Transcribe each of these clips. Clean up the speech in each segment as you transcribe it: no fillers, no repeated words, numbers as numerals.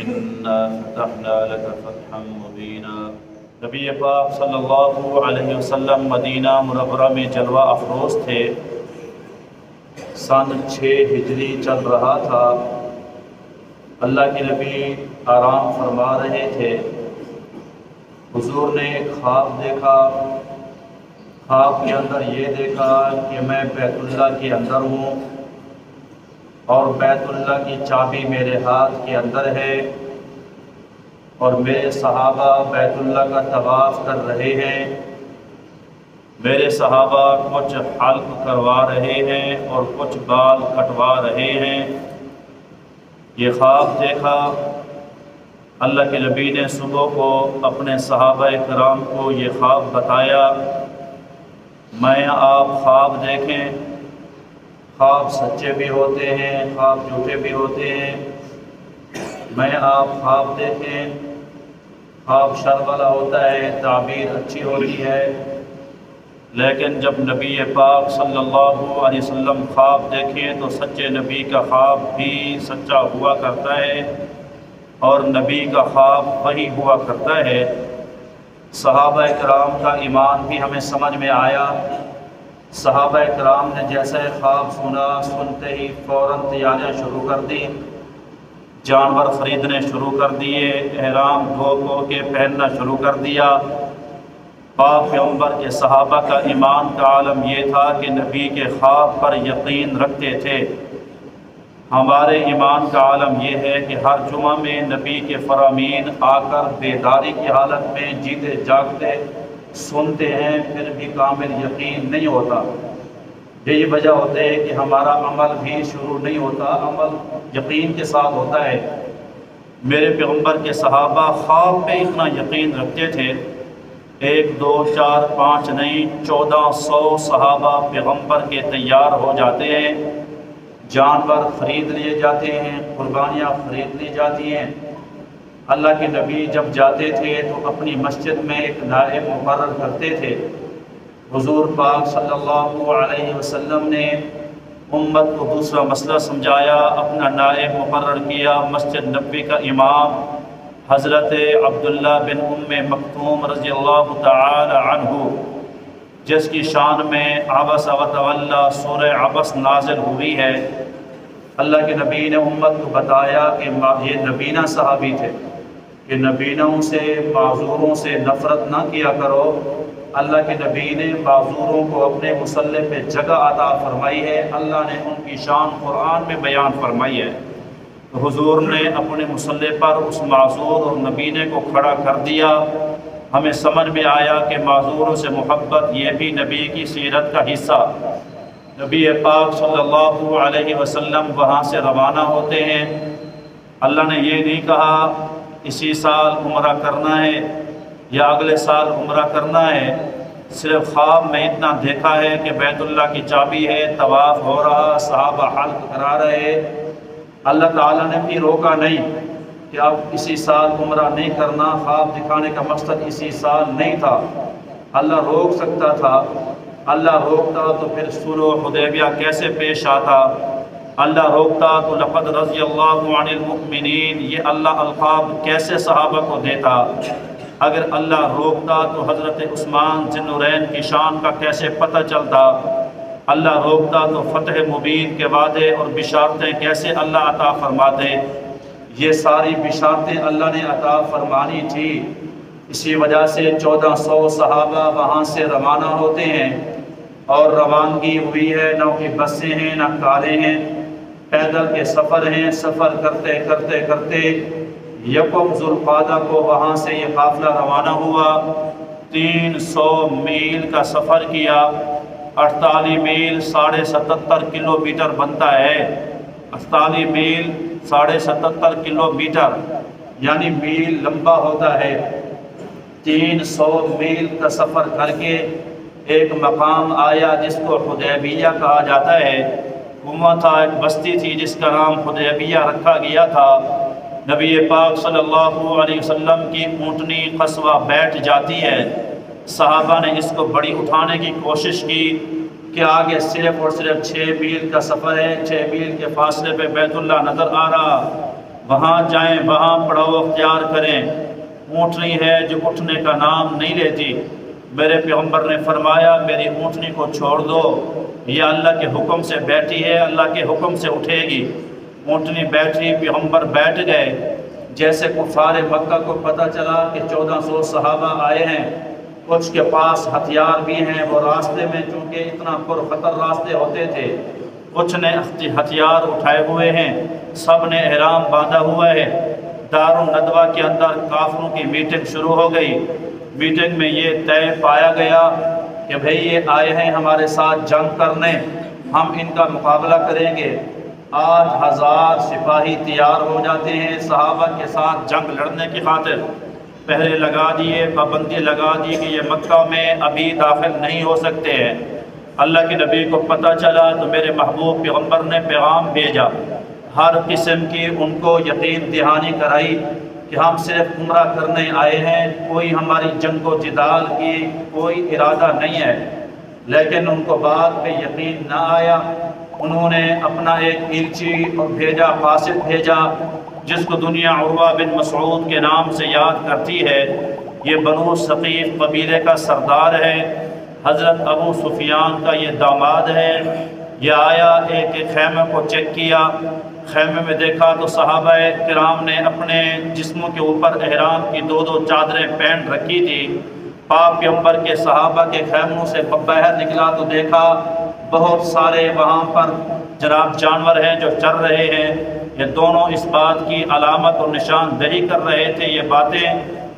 إنا فتحنا لك فتحا مبینا۔ نبی پاک صلی اللہ علیہ وسلم مدینہ منورہ میں جلوہ افروز تھے۔ سن 6 ہجری چل رہا تھا۔ اللہ کے نبی آرام فرما رہے تھے۔ حضور نے ایک خواب دیکھا۔ خواب کے اندر یہ دیکھا کہ میں بیت اللہ کے اندر ہوں اور بیت اللہ کی چابی میرے ہاتھ کے اندر ہے اور میرے صحابہ بیت اللہ کا طواف کر رہے ہیں۔ میرے صحابہ کچھ حلق کروا رہے ہیں اور کچھ بال کٹوا رہے ہیں۔ یہ خواب دیکھا۔ اللہ کے نبی نے صبح کو اپنے صحابہ کرام کو یہ خواب بتایا۔ میں آپ خواب دیکھیں، خواب سچے بھی ہوتے ہیں، خواب جھوٹے بھی ہوتے ہیں۔ میں آپ خواب دیکھیں، خواب شر والا ہوتا ہے، تعبیر اچھی ہوتی ہے، لیکن جب نبی پاک صلی اللہ علیہ وسلم خواب دیکھیں تو سچے نبی کا خواب بھی سچا ہوا کرتا ہے اور نبی کا خواب وہی ہوا کرتا ہے۔ صحابہ کرام کا ایمان بھی ہمیں سمجھ میں آیا۔ صحابہ کرام نے جیسے خواب سنا، سنتے ہی فوراً تیاریاں شروع کر دی، جانور خریدنے شروع کر دیے، احرام دھو کے پہننا شروع کر دیا۔ پاک پیغمبر کے صحابہ کا ایمان کا عالم یہ تھا کہ نبی کے خواب پر یقین رکھتے تھے۔ ہمارے ایمان کا عالم یہ ہے کہ ہر جمعہ میں نبی کے فرامین آ کر بیداری کی حالت میں جیتے جاگتے سنتے ہیں، پھر بھی کامل یقین نہیں ہوتا۔ یہی وجہ ہوتی ہے کہ ہمارا عمل بھی شروع نہیں ہوتا، عمل یقین کے ساتھ ہوتا ہے۔ میرے پیغمبر کے صحابہ خواب پہ اتنا یقین رکھتے تھے، 1 2 4 5 نہیں 1400 صحابہ پیغمبر کے تیار ہو جاتے ہیں، جانور خرید لیے جاتے ہیں، قربانیاں خرید لی جاتی ہیں۔ اللہ کے نبی جب جاتے تھے تو اپنی مسجد میں ایک نائب مقرر کرتے تھے۔ حضور پاک صلی اللہ علیہ وسلم نے امت کو دوسرا مسئلہ سمجھایا، اپنا نائب مقرر کیا۔ مسجد نبوی کا امام حضرت عبداللہ بن مکتوم رضی اللہ تعالی عنہ، جس کی شان میں عبس و تولی سورہ عبس نازل ہوئی ہے۔ اللہ کے نبی نے امت کو بتایا کہ یہ نبینہ صحابی تھے کہ نبینوں سے، معذوروں سے نفرت نہ کیا کرو۔ اللہ کے نبی نے معذوروں کو اپنے مصلی پہ جگہ عطا فرمائی ہے، اللہ نے ان کی شان قرآن میں بیان فرمائی ہے۔ تو حضور نے اپنے مصلی پر اس معذور اور نبینے کو کھڑا کر دیا۔ ہمیں سمجھ میں آیا کہ معذوروں سے محبت یہ بھی نبی کی سیرت کا حصہ۔ نبی پاک صلی اللہ علیہ وسلم وہاں سے روانہ ہوتے ہیں۔ اللہ نے یہ نہیں کہا اسی سال عمرہ کرنا ہے یا اگلے سال عمرہ کرنا ہے، صرف خواب میں اتنا دیکھا ہے کہ بیت اللہ کی چابی ہے، طواف ہو رہا، صحابہ حلق کرا رہے۔ اللہ تعالیٰ نے بھی روکا نہیں کہ اب اسی سال عمرہ نہیں کرنا، خواب دکھانے کا مقصد اسی سال نہیں تھا۔ اللہ روک سکتا تھا، اللہ روکتا تو پھر صلح حدیبیہ کیسے پیش آتا؟ اللہ روکتا تو لقد رضی اللہ عن المؤمنین یہ اللہ القاب کیسے صحابہ کو دیتا؟ اگر اللہ روکتا تو حضرت عثمان ذی النورین کی شان کا کیسے پتہ چلتا؟ اللہ روکتا تو فتح مبین کے وعدے اور بشارتیں کیسے اللہ عطا فرماتے؟ یہ ساری بشارتیں اللہ نے عطا فرمانی تھی۔ اسی وجہ سے 1400 صحابہ وہاں سے روانہ ہوتے ہیں اور روانگی ہوئی ہے، نہ کوئی بسیں ہیں نہ کاریں ہیں، پیدل کے سفر ہیں۔ سفر کرتے کرتے کرتے یکم ذوالقعدہ کو وہاں سے یہ قافلہ روانہ ہوا۔ 300 میل کا سفر کیا، 48 میل 77.5 کلومیٹر بنتا ہے۔ 48 میل 77.5 کلومیٹر یعنی میل لمبا ہوتا ہے۔ 300 میل کا سفر کر کے ایک مقام آیا جس کو حدیبیہ کہا جاتا ہے۔ وہاں تھا ایک بستی تھی جس کا نام حدیبیہ رکھا گیا تھا۔ نبی پاک صلی اللہ علیہ وسلم کی اونٹنی قصوہ بیٹھ جاتی ہے۔ صحابہ نے اس کو بڑی اٹھانے کی کوشش کی کہ آگے صرف اور صرف 6 میل کا سفر ہے، 6 میل کے فاصلے پہ بیت اللہ نظر آ رہا، وہاں جائیں، وہاں پڑاؤ اختیار کریں۔ اونٹنی ہے جو اٹھنے کا نام نہیں لیتی، میرے پیغمبر نے فرمایا میری اونٹنی کو چھوڑ دو، یہ اللہ کے حکم سے بیٹھی ہے، اللہ کے حکم سے اٹھے گی۔ اونٹنی بیٹھی، پیغمبر بیٹھ گئے۔ جیسے کفار مکہ کو پتہ چلا کہ 1400 صحابہ آئے ہیں، کچھ کے پاس ہتھیار بھی ہیں، وہ راستے میں چونکہ اتنا پرخطر راستے ہوتے تھے، کچھ نے ہتھیار اٹھائے ہوئے ہیں، سب نے احرام باندھا ہوا ہے۔ دارالندوہ کے اندر کافروں کی میٹنگ شروع ہو گئی۔ میٹنگ میں یہ طے پایا گیا کہ بھئی یہ آئے ہیں ہمارے ساتھ جنگ کرنے، ہم ان کا مقابلہ کریں گے۔ 8000 سپاہی تیار ہو جاتے ہیں صحابہ کے ساتھ جنگ لڑنے کی خاطر۔ پہرے لگا دیے، پابندی لگا دی کہ یہ مکہ میں ابھی داخل نہیں ہو سکتے ہیں۔ اللہ کے نبی کو پتہ چلا تو میرے محبوب پیغمبر نے پیغام بھیجا، ہر قسم کی ان کو یقین دہانی کرائی کہ ہم صرف عمرہ کرنے آئے ہیں، کوئی ہماری جنگ و جدال کی کوئی ارادہ نہیں ہے۔ لیکن ان کو بات پہ یقین نہ آیا۔ انہوں نے اپنا ایک ایلچی بھیجا، قاصد بھیجا، جس کو دنیا عروہ بن مسعود کے نام سے یاد کرتی ہے۔ یہ بنو ثقیف قبیلے کا سردار ہے، حضرت ابو سفیان کا یہ داماد ہے۔ یہ آیا، ایک ایک خیمے کو چیک کیا، خیمے میں دیکھا تو صحابہ کرام نے اپنے جسموں کے اوپر احرام کی 2 چادریں پہن رکھی تھی۔ پاک پیغمبر کے صحابہ کے خیموں سے باہر نکلا تو دیکھا بہت سارے وہاں پر جناب جانور ہیں جو چر رہے ہیں۔ یہ دونوں اس بات کی علامت اور نشاندہی کر رہے تھے یہ باتیں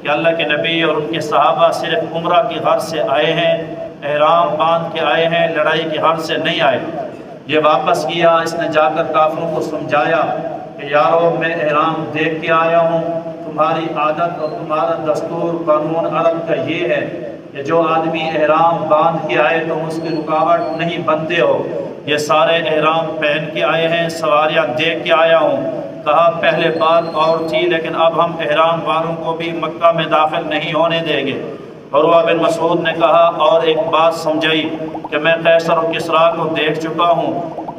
کہ اللہ کے نبی اور ان کے صحابہ صرف عمرہ کی غرض سے آئے ہیں، احرام باندھ کے آئے ہیں، لڑائی کی غرض سے نہیں آئے۔ یہ واپس کیا، اس نے جا کر کافروں کو سمجھایا کہ یارو میں احرام دیکھ کے آیا ہوں، تمہاری عادت اور تمہارا دستور قانون عرب کا یہ ہے کہ جو آدمی احرام باندھ کے آئے تو اس کی رکاوٹ نہیں بنتے ہو۔ یہ سارے احرام پہن کے آئے ہیں، سواریاں دیکھ کے آیا ہوں۔ کہا پہلے بات اور تھی لیکن اب ہم احرام والوں کو بھی مکہ میں داخل نہیں ہونے دیں گے۔ عروہ بن مسعود نے کہا اور ایک بات سمجھائی کہ میں قیصر و کسریٰ کو دیکھ چکا ہوں،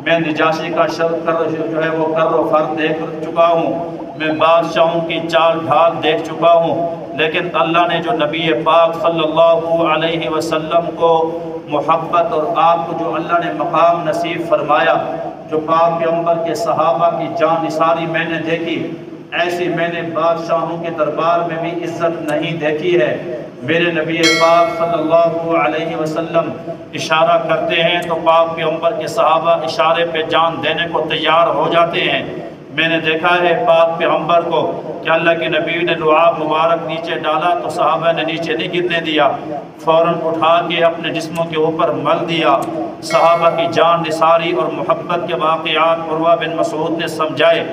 میں نجاشی کا جو ہے وہ کر و فر دیکھ چکا ہوں، میں بادشاہوں کی چال ڈھال دیکھ چکا ہوں، لیکن اللہ نے جو نبی پاک صلی اللہ علیہ وسلم کو محبت اور آپ کو جو اللہ نے مقام نصیب فرمایا، جو پاک پیغمبر کے صحابہ کی جان نثاری میں نے دیکھی، ایسی میں نے بادشاہوں کے دربار میں بھی عزت نہیں دیکھی ہے۔ میرے نبی پاک صلی اللہ علیہ وسلم اشارہ کرتے ہیں تو پاک پیغمبر کے صحابہ اشارے پہ جان دینے کو تیار ہو جاتے ہیں۔ میں نے دیکھا ہے پاک پیغمبر کو کہ اللہ کے نبی نے لعاب مبارک نیچے ڈالا تو صحابہ نے نیچے نہیں گرنے دیا، فوراً اٹھا کے اپنے جسموں کے اوپر مل دیا۔ صحابہ کی جان نثاری اور محبت کے واقعات عروہ بن مسعود نے سمجھائے،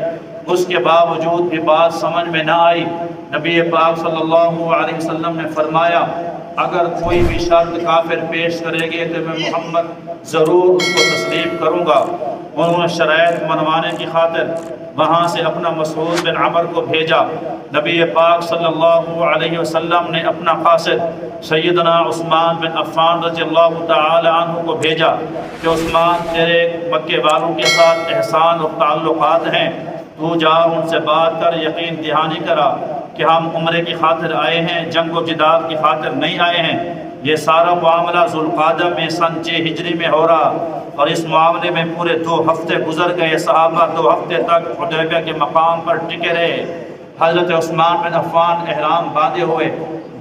اس کے باوجود بھی بات سمجھ میں نہ آئی۔ نبی پاک صلی اللہ علیہ وسلم نے فرمایا اگر کوئی بھی شرط کافر پیش کرے گے تو میں محمد ضرور اس کو تسلیم کروں گا۔ انہوں نے شرائط منوانے کی خاطر وہاں سے اپنا مسعود بن عمر کو بھیجا۔ نبی پاک صلی اللہ علیہ وسلم نے اپنا قاصد سیدنا عثمان بن عفان رضی اللہ تعالی عنہ کو بھیجا کہ عثمان تیرے مکے والوں کے ساتھ احسان اور تعلقات ہیں، تو جا ان سے بات کر، یقین دہانی کرا کہ ہم عمرے کی خاطر آئے ہیں، جنگ و جدال کی خاطر نہیں آئے ہیں۔ یہ سارا معاملہ ذوالقعدہ میں سن 6 ہجری میں ہو رہا اور اس معاملے میں پورے 2 ہفتے گزر گئے۔ صحابہ 2 ہفتے تک حدیبیہ کے مقام پر ٹکے رہے۔ حضرت عثمان بن عفان احرام باندھے ہوئے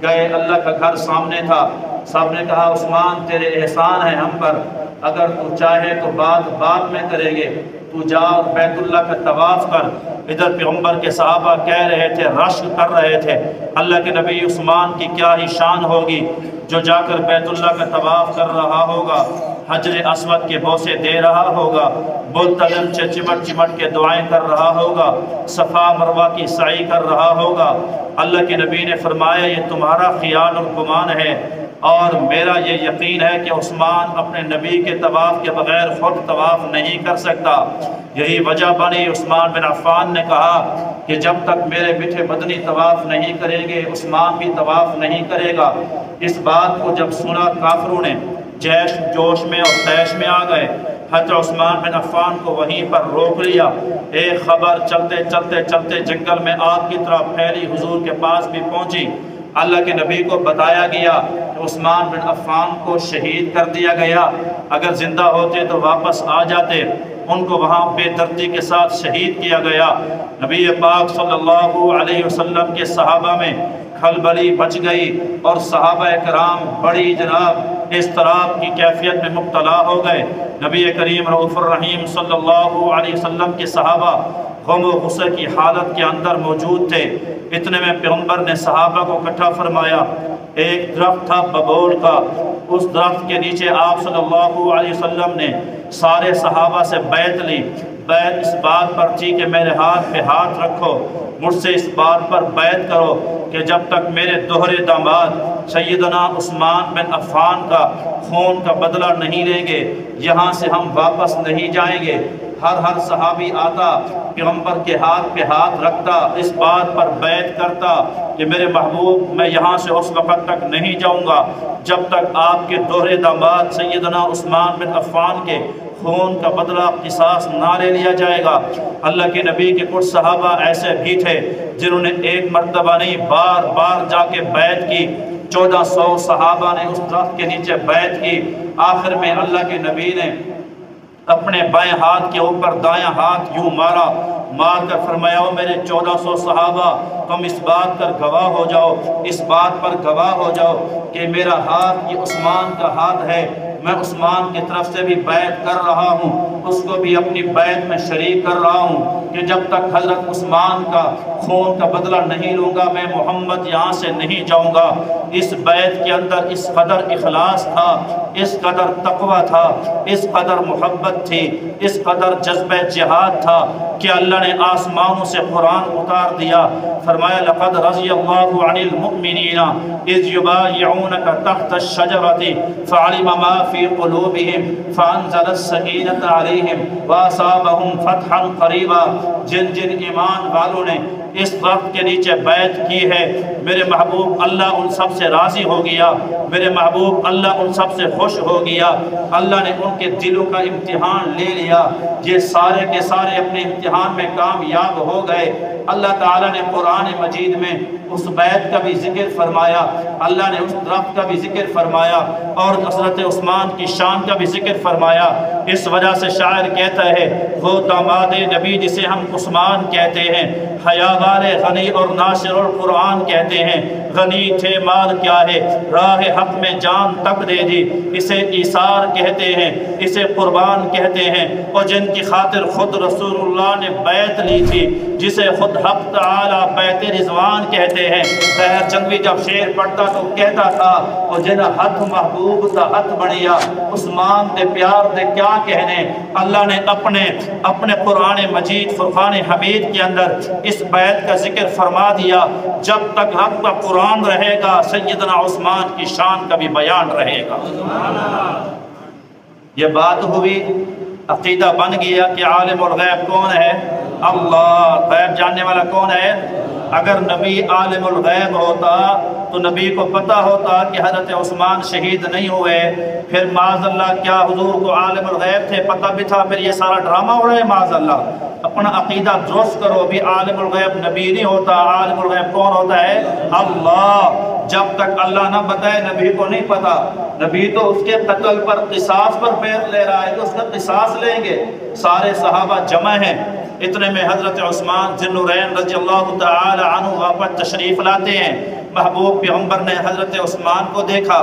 گئے، اللہ کا گھر سامنے تھا۔ سب نے کہا عثمان تیرے احسان ہے ہم پر، اگر تو چاہے تو بعد میں کریں گے، تو جا اور بیت اللہ کا طواف کر۔ ادھر پیغمبر کے صحابہ کہہ رہے تھے، رشک کر رہے تھے، اللہ کے نبی عثمان کی کیا ہی شان ہوگی جو جا کر بیت اللہ کا طواف کر رہا ہوگا، حجر اسود کے بوسے دے رہا ہوگا، بلتدم سے چمٹ چمٹ کے دعائیں کر رہا ہوگا، صفا مروہ کی سعی کر رہا ہوگا۔ اللہ کے نبی نے فرمایا یہ تمہارا خیال اور گمان ہے اور میرا یہ یقین ہے کہ عثمان اپنے نبی کے طواف کے بغیر خود طواف نہیں کر سکتا۔ یہی وجہ بنی عثمان بن عفان نے کہا کہ جب تک میرے میٹھے مدنی طواف نہیں کریں گے عثمان بھی طواف نہیں کرے گا۔ اس بات کو جب سنا کافروں نے جوش میں اور طیش میں آ گئے۔ حضرت عثمان بن عفان کو وہیں پر روک لیا۔ ایک خبر چلتے چلتے چلتے جنگل میں آگ کی طرح پھیلی، حضور کے پاس بھی پہنچی۔ اللہ کے نبی کو بتایا گیا کہ عثمان بن عفان کو شہید کر دیا گیا، اگر زندہ ہوتے تو واپس آ جاتے۔ ان کو وہاں بے دردی کے ساتھ شہید کیا گیا۔ نبی پاک صلی اللہ علیہ وسلم کے صحابہ میں کھلبلی مچ گئی اور صحابہ کرام بڑی جناب اضطراب کی کیفیت میں مبتلا ہو گئے۔ نبی کریم رؤوف الرحیم صلی اللہ علیہ وسلم کے صحابہ غم و غصے کی حالت کے اندر موجود تھے۔ اتنے میں پیغمبر نے صحابہ کو اکٹھا فرمایا۔ ایک درخت تھا ببول کا، اس درخت کے نیچے آپ صلی اللہ علیہ وسلم نے سارے صحابہ سے بیعت لی۔ بیعت اس بات پر تھی کہ میرے ہاتھ پہ ہاتھ رکھو، مجھ سے اس بات پر بیعت کرو کہ جب تک میرے دوہرے داماد سیدنا عثمان بن عفان کا خون کا بدلہ نہیں لیں گے یہاں سے ہم واپس نہیں جائیں گے۔ ہر صحابی آتا، پیغمبر کے ہاتھ پہ ہاتھ رکھتا، اس بات پر بیعت کرتا کہ میرے محبوب میں یہاں سے اس وقت تک نہیں جاؤں گا جب تک آپ کے دوہرے داماد سیدنا عثمان بن عفان کے خون کا بدلہ قصاص نہ لے لیا جائے گا۔ اللہ کے نبی کے کچھ صحابہ ایسے بھی تھے جنہوں نے ایک مرتبہ نہیں بار بار جا کے بیعت کی۔ 1400 صحابہ نے اس درخت کے نیچے بیعت کی۔ آخر میں اللہ کے نبی نے اپنے بائیں ہاتھ کے اوپر دایاں ہاتھ یوں مار کر فرمایا، میرے 1400 صحابہ تم اس بات پر گواہ ہو جاؤ، اس بات پر گواہ ہو جاؤ کہ میرا ہاتھ یہ عثمان کا ہاتھ ہے، میں عثمان کی طرف سے بھی بیعت کر رہا ہوں، اس کو بھی اپنی بیعت میں شریک کر رہا ہوں کہ جب تک حضرت عثمان کا خون کا بدلہ نہیں لوں گا میں محمد یہاں سے نہیں جاؤں گا۔ اس بیعت کے اندر اس قدر اخلاص تھا، اس قدر تقوی تھا، اس قدر محبت تھی، اس قدر جذبہ جہاد تھا کہ اللہ نے آسمانوں سے قرآن اتار دیا۔ فرمایا لقد رضی اللہ عن المؤمنین اذ یبایعونک تحت الشجرة فعلم ما فی قلوبہم فانزل السکینۃ علیہم واصابہم فتحا قریبا۔ جن جن ایمان والوں نے اس درخت کے نیچے بیعت کی ہے میرے محبوب اللہ ان سب سے راضی ہو گیا، میرے محبوب اللہ ان سب سے خوش ہو گیا۔ اللہ نے ان کے دلوں کا امتحان لے لیا، یہ سارے کے سارے اپنے امتحان میں کامیاب ہو گئے۔ اللہ تعالیٰ نے قرآن مجید میں اس بیعت کا بھی ذکر فرمایا، اللہ نے اس درخت کا بھی ذکر فرمایا اور حضرت عثمان کی شان کا بھی ذکر فرمایا۔ اس وجہ سے شاعر کہتا ہے وہ داماد نبی جسے ہم عثمان کہتے ہیں، حیا والے غنی اور ناصر القرآن کہتے ہیں، غنی تھے مال کیا ہے راہ حق میں جان تک دے دی، اسے ایثار کہتے ہیں، اسے قربان کہتے ہیں، اور جن کی خاطر خود رسول اللہ نے بیعت لی تھی جسے خود حق تعالی بیعت رضوان کہتے ہیں۔ غیر جنگی جب شعر پڑھتا تو کہتا تھا اور جن ہاتھ محبوب دا ہاتھ بڑھیا عثمان دے پیار دے کیا کہنے۔ اللہ نے اپنے قرآن مجید فرقان حمید کے اندر اس بیعت کا ذکر فرما دیا۔ جب تک حق کا قرآن رہے گا سیدنا عثمان کی شان کا بھی بیان رہے گا۔ یہ بات ہوئی، عقیدہ بن گیا کہ عالم الغیب کون ہے؟ اللہ۔ غیب جاننے والا کون ہے؟ اگر نبی عالم الغیب ہوتا تو نبی کو پتہ ہوتا کہ حضرت عثمان شہید نہیں ہوئے، پھر معاذ اللہ کیا حضور کو عالم الغیب تھے، پتہ بھی تھا، پھر یہ سارا ڈرامہ ہو رہا ہے؟ معاذ اللہ اپنا عقیدہ درست کرو، بھی عالم الغیب نبی نہیں ہوتا، عالم الغیب کون ہوتا ہے؟ اللہ۔ جب تک اللہ نہ بتائے نبی کو نہیں پتا، نبی تو اس کے قتل پر قصاص پر بیعت لے رہا ہے تو اس کا قصاص لیں گے۔ سارے صحابہ جمع ہیں، اتنے میں حضرت عثمان ذی النورین رضی اللہ تعالی عنہ واپس تشریف لاتے ہیں۔ محبوب پیغمبر نے حضرت عثمان کو دیکھا،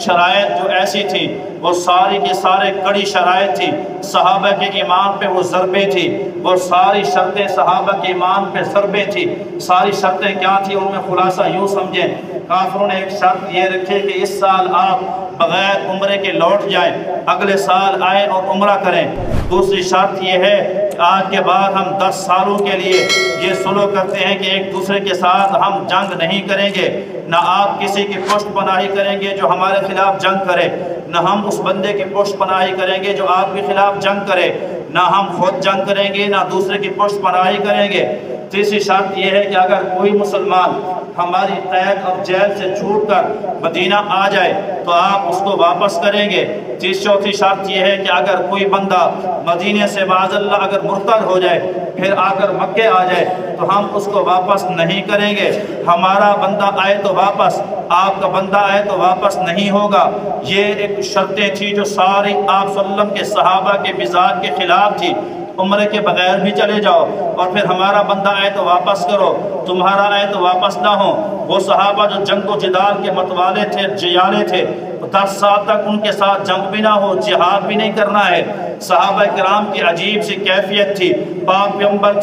شرائط جو ایسی تھی وہ ساری کے سارے کڑی شرائط تھی، صحابہ کے ایمان پہ وہ ضربیں تھی، وہ ساری شرطیں صحابہ کے ایمان پہ ضربیں تھی۔ ساری شرطیں کیا تھی؟ ان میں خلاصہ یوں سمجھیں، کافروں نے ایک شرط یہ رکھے کہ اس سال آپ بغیر عمرے کے لوٹ جائیں، اگلے سال آئیں اور عمرہ کریں۔ دوسری شرط یہ ہے کہ آج کے بعد ہم 10 سالوں کے لیے یہ سلوک کرتے ہیں کہ ایک دوسرے کے ساتھ ہم جنگ نہیں کریں گے، نہ آپ کسی کی پشت پناہی کریں گے جو ہمارے خلاف جنگ کرے، نہ ہم اس بندے کی پشت پناہی کریں گے جو آپ کے خلاف جنگ کرے، نہ ہم خود جنگ کریں گے نہ دوسرے کی پشت پناہی کریں گے۔ تیسری شرط یہ ہے کہ اگر کوئی مسلمان ہماری قید اور جیل سے چھوٹ کر مدینہ آ جائے تو آپ اس کو واپس کریں گے۔ چوتھی شرط یہ ہے کہ اگر کوئی بندہ مدینے سے معاذ اللہ اگر مرتد ہو جائے پھر آ کر مکے آ جائے تو ہم اس کو واپس نہیں کریں گے۔ ہمارا بندہ آئے تو واپس، آپ کا بندہ آئے تو واپس نہیں ہوگا۔ یہ ایک شرطیں تھی جو ساری آپ صلی اللہ علیہ وسلم کے صحابہ کے مزاج کے خلاف تھی۔ عمرے کے بغیر بھی چلے جاؤ اور پھر ہمارا بندہ آئے تو واپس کرو، تمہارا آئے تو واپس نہ ہو۔ وہ صحابہ جو جنگ و جدال کے متوالے تھے، جیالے تھے، 10 سال تک ان کے ساتھ جنگ بھی نہ ہو، جہاد بھی نہیں کرنا ہے۔ صحابہ کرام کی عجیب سی کیفیت تھی، پاک پیغمبر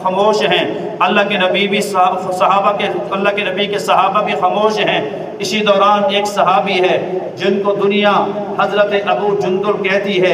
خاموش ہیں، اللہ کے نبی بھی اللہ کے نبی کے صحابہ بھی خاموش ہیں۔ اسی دوران ایک صحابی ہے جن کو دنیا حضرت ابو جندل کہتی ہے،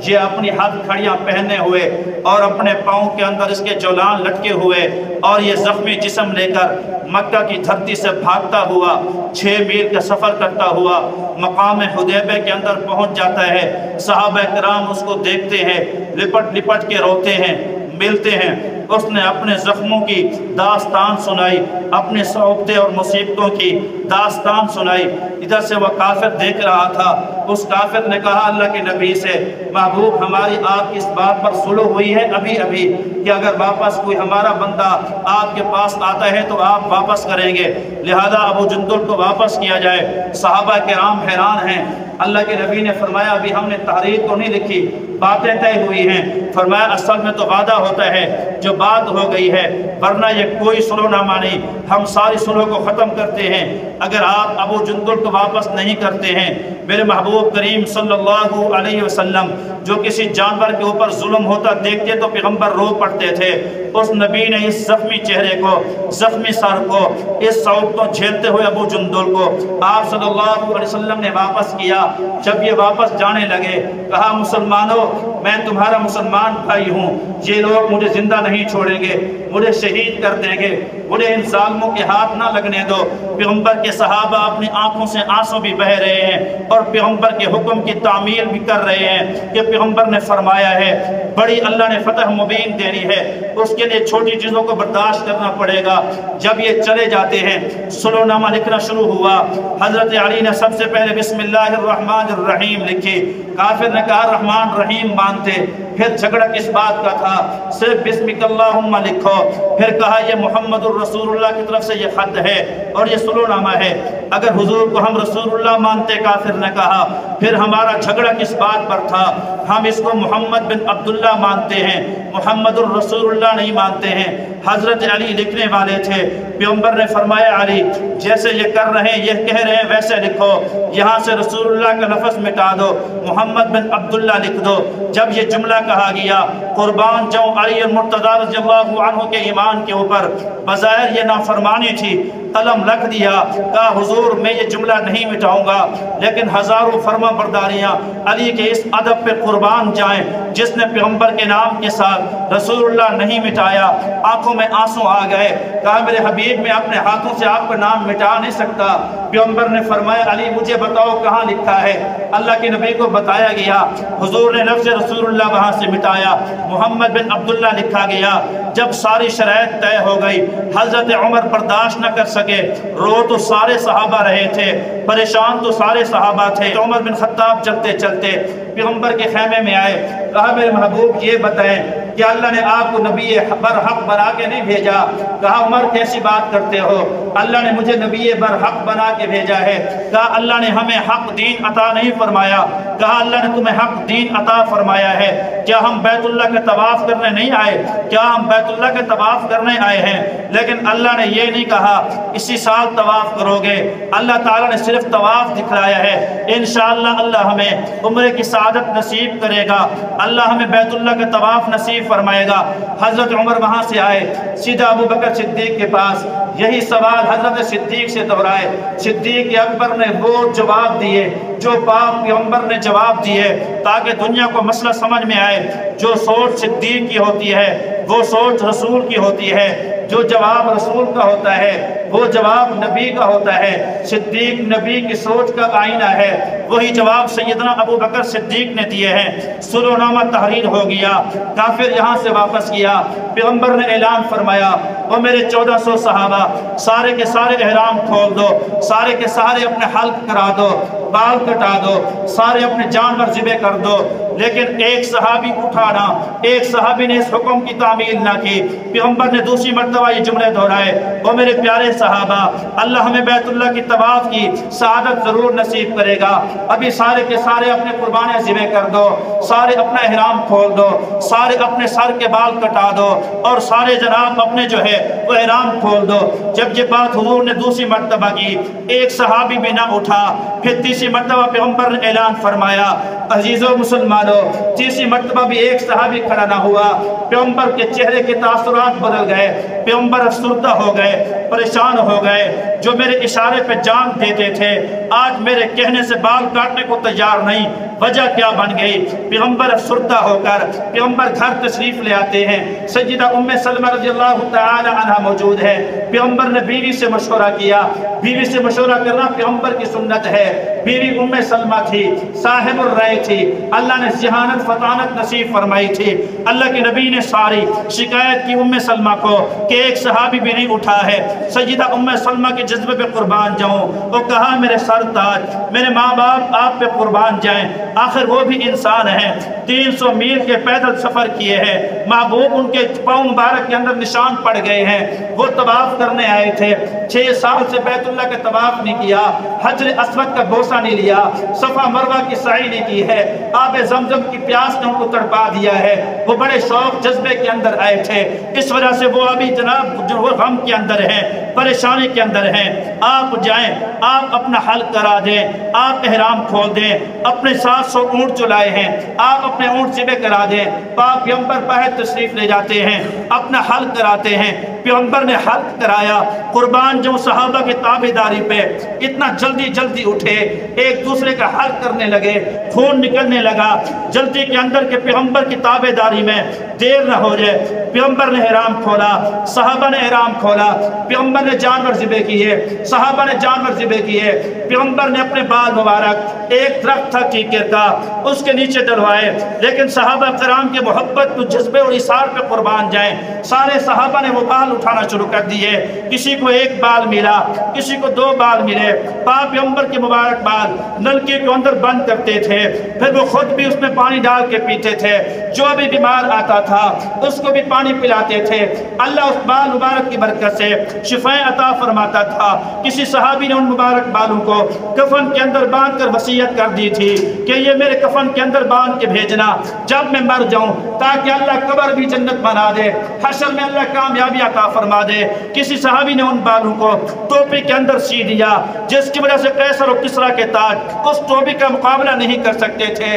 یہ اپنی ہاتھ کھڑیاں پہنے ہوئے اور اپنے پاؤں کے اندر اس کے جولان لٹکے ہوئے اور یہ زخمی جسم لے کر مکہ کی دھرتی سے بھاگتا ہوا 6 میل کا سفر کرتا ہوا مقام حدیبیہ کے اندر پہنچ جاتا ہے۔ صحابہ کرام اس کو دیکھتے ہیں، لپٹ لپٹ کے روتے ہیں، ملتے ہیں۔ اس نے اپنے زخموں کی داستان سنائی، اپنے صعوبتیں اور مصیبتوں کی داستان سنائی۔ ادھر سے وہ کافر دیکھ رہا تھا۔ اس کافر نے کہا اللہ کے نبی سے، محبوب ہماری آپ کی اس بات پر صلح ہوئی ہے ابھی کہ اگر واپس کوئی ہمارا بندہ آپ کے پاس آتا ہے تو آپ واپس کریں گے، لہذا ابو جندل کو واپس کیا جائے۔ صحابہ کرام حیران ہیں۔ اللہ کے نبی نے فرمایا ابھی ہم نے تحریر تو نہیں لکھی، باتیں طے ہوئی ہیں۔ فرمایا اصل میں تو وعدہ ہوتا ہے جو بات ہو گئی ہے، ورنہ یہ کوئی صلح نہ مانی، ہم ساری صلح کو ختم کرتے ہیں اگر آپ ابو جندل کو واپس نہیں کرتے ہیں۔ میرے محبوب کریم صلی اللہ علیہ وسلم جو کسی جانور کے اوپر ظلم ہوتا دیکھتے تو پیغمبر رو پڑتے تھے۔ اس نبی نے اس زخمی چہرے کو، زخمی سر کو، اس صعوبتوں جھیلتے ہوئے ابو جندل کو آپ صلی اللہ علیہ وسلم نے واپس کیا۔ جب یہ واپس جانے لگے کہا مسلمانوں میں تمہارا مسلمان بھائی ہوں، یہ لوگ مجھے زندہ نہیں چھوڑیں گے، مجھے شہید کر دیں گے، مجھے ان ظالموں کے ہاتھ نہ لگنے دو۔ پیغمبر کے صحابہ اپنی آنکھوں سے آنسو بھی بہہ رہے ہیں اور پیغمبر کے حکم کی تعمیل بھی کر رہے ہیں کہ پیغمبر نے فرمایا ہے بڑی اللہ نے فتح مبین دینی ہے، اس کے لیے چھوٹی چیزوں کو برداشت کرنا پڑے گا۔ جب یہ چلے جاتے ہیں صلح نامہ لکھنا شروع ہوا۔ حضرت علی نے سب سے پہلے بسم اللہ الرحمن الرحیم لکھی۔ کافر نے کہا رحمان رحیم مانتے، پھر جھگڑا کس بات کا تھا، صرف بسمک اللہم لکھو۔ پھر کہا یہ محمد الرسول اللہ کی طرف سے یہ خط ہے اور یہ صلح نامہ ہے، اگر حضور کو ہم رسول اللہ مانتے، کافر نے کہا پھر ہمارا جھگڑا کس بات پر تھا، ہم اس کو محمد بن عبداللہ مانتے ہیں، محمد الرسول اللہ نہیں مانتے ہیں۔ حضرت علی لکھنے والے تھے، پیغمبر نے فرمایا علی جیسے یہ کر رہے ہیں، یہ کہہ رہے ہیں ویسے لکھو، یہاں سے رسول اللہ کا لفظ مٹا دو، محمد بن عبداللہ لکھ دو۔ جب یہ جملہ کہا گیا قربان جاؤں علی المرتضی رضی اللہ عنہ کے ایمان کے اوپر، بظاہر یہ نافرمانی تھی، قلم رکھ دیا، کہا حضور میں یہ جملہ نہیں مٹاؤں گا، لیکن ہزاروں فرما برداریاں علی کے اس ادب پہ قربان جائیں جس نے پیغمبر کے نام کے ساتھ رسول اللہ نہیں مٹایا۔ آنکھوں میں آنسو آ گئے، کہا میرے حبیب میں اپنے ہاتھوں سے آپ کا نام مٹا نہیں سکتا۔ پیغمبر نے فرمایا علی مجھے بتاؤ کہاں لکھا ہے۔ اللہ کے نبی کو بتایا گیا، حضور نے لفظ رسول اللہ وہاں سے مٹایا، محمد بن عبداللہ لکھا گیا۔ جب ساری شرائط طے ہو گئی، حضرت عمر برداشت نہ کر سکے، رو تو سارے صحابہ رہے تھے، پریشان تو سارے صحابہ تھے۔ عمر بن خطاب چلتے چلتے پیغمبر کے خیمے میں آئے، کہا میرے محبوب یہ بتائیں کہ اللہ نے آپ کو نبی برحق بنا کے نہیں بھیجا؟ کہا عمر کیسی بات کرتے ہو، اللہ نے مجھے نبی برحق بنا کے بھیجا ہے۔ کہا اللہ نے ہمیں حق دین عطا نہیں فرمایا؟ کہا اللہ نے تمہیں حق دین عطا فرمایا ہے۔ کیا ہم بیت اللہ کے طواف کرنے نہیں آئے؟ کیا ہم بیت اللہ کے طواف کرنے آئے ہیں؟ لیکن اللہ نے یہ نہیں کہا اسی سال طواف کرو گے، اللہ تعالیٰ نے صرف طواف دکھلایا ہے۔ انشاءاللہ اللہ ہمیں عمرے کی سعادت نصیب کرے گا، اللہ ہمیں بیت اللہ کے طواف نصیب فرمائے گا۔ حضرت عمر وہاں سے آئے، سیدھا ابو بکر صدیق کے پاس یہی سوال حضرت صدیق سے دہرائے۔ صدیق اکبر نے وہ جواب دیے جو پاک پیغمبر نے جواب دیے، تاکہ دنیا کو مسئلہ سمجھ میں آئے۔ جو سوچ صدیق کی ہوتی ہے وہ سوچ رسول کی ہوتی ہے۔ جو جواب رسول کا ہوتا ہے وہ جواب نبی کا ہوتا ہے، صدیق نبی کی سوچ کا آئینہ ہے، وہی جواب سیدنا ابو بکر صدیق نے دیے ہیں۔ صلح نامہ تحریر ہو گیا، کافر یہاں سے واپس کیا، پیغمبر نے اعلان فرمایا وہ میرے 1400 صحابہ سارے کے سارے احرام کھول دو، سارے کے سارے اپنے حلق کرا دو، بال کٹا دو، سارے اپنے جانور ذبح کر دو۔ لیکن ایک صحابی اٹھانا، ایک صحابی نے اس حکم کی تعمیل نہ کی۔ پیغمبر نے دوسری مرتبہ یہ جملے دہرائے، وہ میرے پیارے صحابہ اللہ ہمیں بیت اللہ کی طواف کی سعادت ضرور نصیب کرے گا، ابھی سارے کے سارے اپنے قربانیں ذبح کر دو، سارے اپنا احرام کھول دو، سارے اپنے سر کے بال کٹا دو، اور سارے جناب اپنے جو ہے وہ احرام کھول دو۔ جب یہ بات حضور نے دوسری مرتبہ کی، ایک صحابی بھی نہ اٹھا۔ پھر تیسری مرتبہ پیغمبر نے اعلان فرمایا، عزیزو مسلمانوں، تیسری مرتبہ بھی ایک صحابی کھڑا نہ ہوا۔ پیغمبر کے چہرے کے تاثرات بدل گئے، پیغمبر افسردہ ہو گئے، پریشان ہو گئے۔ جو میرے اشارے پہ جان دیتے تھے آج میرے کہنے سے بال کاٹنے کو تیار نہیں، وجہ کیا بن گئی؟ پیغمبر افسردہ ہو کر پیغمبر گھر تشریف لے آتے ہیں، سیدہ ام سلمہ رضی اللہ تعالی عنہ موجود ہے۔ پیغمبر نے بیوی سے مشورہ کیا، بیوی سے مشورہ کرنا پیغمبر کی سنت ہے۔ بیوی ام سلمہ تھی، صاحب الرائے تھی، اللہ نے ذہانت فطانت نصیب فرمائی تھی۔ اللہ کے نبی نے ساری شکایت کی ام سلمہ کو کہ ایک صحابی بھی نہیں اٹھا ہے، سیدہ ام سلمہ کے جذبے پہ قربان جاؤں۔ وہ کہا میرے سر تاج، میرے ماں باپ آپ پہ قربان جائیں، آخر وہ بھی انسان ہیں، 300 میل کے پیدل سفر کیے ہیں، محبوب ان کے پاؤں مبارک کے اندر نشان پڑ گئے ہیں، وہ طواف کرنے آئے تھے، 6 سال سے بیت اللہ کا طواف نہیں کیا، حجر اسود کا بوسہ نہیں لیا، صفا مروہ کی سعی نہیں کی ہے، آب زمزم کی پیاس نے ان کو تڑپا دیا ہے۔ وہ بڑے شوق جذبے کے اندر آئے تھے، اس وجہ سے وہ ابھی جناب جو غم کے اندر ہیں، پریشانی کے اندر ہیں۔ آپ جائیں، آپ اپنا حل کرا دیں، آپ احرام کھول دیں، اپنے 700 اونٹ جو لائے ہیں آپ اپنے اونٹ ذبح کرا دیں۔ پاک پیغمبر باہر تشریف لے جاتے ہیں، اپنا حل کراتے ہیں۔ پیغمبر نے حل کرایا، قربان جو صحابہ کی تابعداری پہ اتنا جلدی جلدی اٹھے، ایک دوسرے کا حل کرنے لگے، خون نکلنے لگا جلدی کے اندر کہ پیغمبر کی تابعداری میں دیر نہ ہو جائے۔ پیغمبر نے احرام کھولا، صحابہ نے احرام کھولا، پیغمبر نے جانور ذبح کیے، صحابہ نے جانور ذبح کیے۔ پیغمبر نے اپنے بال مبارک، ایک درخت تھا کیکر کا، اس کے نیچے ڈلوائے، لیکن صحابہ کرام کے محبت جذبے اور اثار پہ قربان جائیں۔ سارے صحابہ نے وہ بال اٹھانا شروع کر دیے، کسی کو 1 بال ملا، کسی کو 2 بال ملے۔ پاک پیغمبر کے مبارک بال نلکے کے اندر بند کرتے تھے، پھر وہ خود بھی اس میں پانی ڈال کے پیتے تھے، جو بھی بیمار آتا تھا اس کو بھی پانی پلاتے تھے۔ اللہ اس بال مبارک کی برکت سے شفائیں عطا فرماتا تھا۔ کسی صحابی نے ان مبارک بالوں کو کفن کے اندر باندھ کر وصیت کر دی تھی کہ یہ میرے کفن کے اندر باندھ کے بھیجنا جب میں مر جاؤں، تاکہ اللہ قبر بھی جنت بنا دے، حشر میں اللہ کامیابی عطا فرما دے۔ کسی صحابی نے ان بالوں کو ٹوپی کے اندر سی دیا، جس کی وجہ سے قیصر و کسریٰ کے تاج اس ٹوپی کا مقابلہ نہیں کر سکتے تھے۔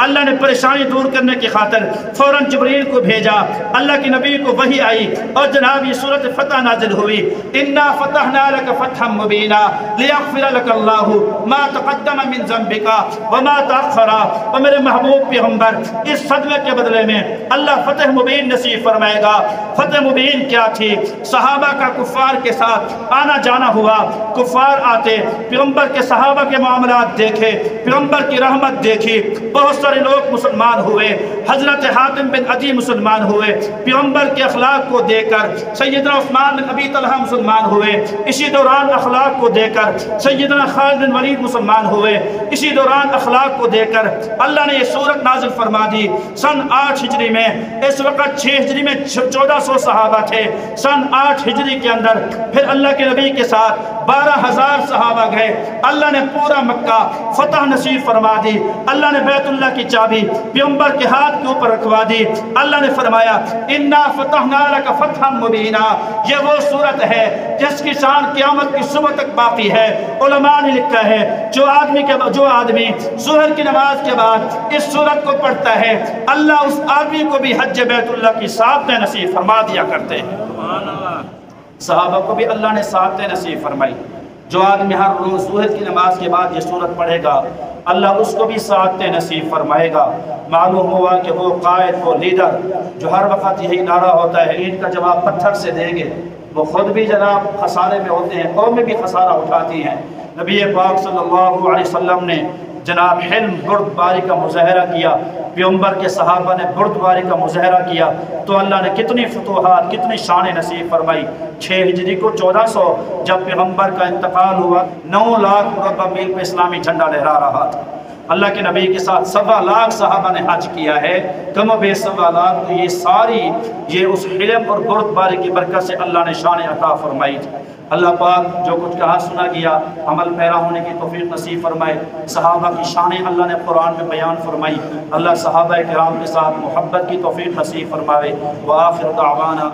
اللہ نے پریشانی دور کرنے کی خاطر فوراً جبریل کو بھیجا، اللہ کے نبی کو وحی آئی اور جناب یہ سورۃ فتح نازل ہوئی، انا فتحنا لک فتحا مبینا لیغفر لک اللہ ما تقدم من ذنبک وما تأخر۔ اور میرے محبوب پیغمبر اس صدمے کے بدلے میں اللہ فتح مبین نصیب فرمائے گا۔ فتح مبین کیا تھی؟ صحابہ کا کفار کے ساتھ آنا جانا ہوا، کفار آتے، پیغمبر کے صحابہ کے معاملات دیکھے، پیغمبر کی رحمت دیکھی، بہت سارے لوگ مسلمان ہوئے، حضرت حاتم بن عدی مسلمان ہوئے، پیغمبر کے اخلاق کو دیکھ کر سیدنا عثمان بن ابی طلحہ مسلمان ہوئے، اسی دوران اخلاق کو دیکھ کر سیدنا خالد بن ولید مسلمان ہوئے، اسی دوران اخلاق کو دیکھ کر اللہ نے یہ سورت نازل فرما دی۔ سن 8 ہجری میں، اس وقت 6 ہجری میں 1400 صحابہ تھے، سن 8 ہجری کے اندر پھر اللہ کے نبی کے ساتھ 12,000 صحابہ گئے، اللہ نے پورا مکہ فتح نصیب فرما دی۔ اللہ نے بیت اللہ کی چابی پیغمبر کے ہاتھ کے اوپر رکھوا دی۔ اللہ نے فرمایا انا فتحنا لک فتحا مبینا، یہ وہ صورت ہے جس کی شان قیامت کی صبح تک باقی ہے۔ علماء نے لکھا ہے جو آدمی ظہر کی نماز کے بعد اس صورت کو پڑھتا ہے، اللہ اس آدمی کو بھی حج بیت اللہ کی سعادتیں نصیب فرما دیا کرتے ہیں۔ صحابہ کو بھی اللہ نے سعادتیں نصیب فرمائی۔ جو آدمی ہر روز ظہر کی نماز کے بعد یہ سورت پڑھے گا اللہ اس کو بھی سعادتیں نصیب فرمائے گا۔ معلوم ہوا کہ وہ قائد، وہ لیڈر جو ہر وقت یہی نعرہ ہوتا ہے اینٹ کا جواب پتھر سے دیں گے، وہ خود بھی جناب خسارے میں ہوتے ہیں، قومیں بھی خسارہ اٹھاتی ہیں۔ نبی پاک صلی اللہ علیہ وسلم نے جناب حلم بردباری کا مظاہرہ کیا، پیغمبر کے صحابہ نے بردباری کا مظاہرہ کیا، تو اللہ نے کتنی فتوحات، کتنی شان نصیب فرمائی۔ 6 ہجری کو 1400 جب پیغمبر کا انتقال ہوا، 9 لاکھ مربع میل پہ اسلامی جھنڈا لہرا رہا تھا۔ اللہ کے نبی کے ساتھ 1.25 لاکھ صحابہ نے حج کیا ہے، کم و بیش 1.25 لاکھ، تو یہ ساری یہ اس حلم اور بردباری کی برکت سے اللہ نے شان عطا فرمائی تھی۔ اللہ پاک جو کچھ کہا سنا گیا عمل پیرا ہونے کی توفیق نصیب فرمائے۔ صحابہ کی شانیں اللہ نے قرآن میں بیان فرمائی، اللہ صحابہ کرام کے ساتھ محبت کی توفیق نصیب فرمائے۔ وآخر دعوانا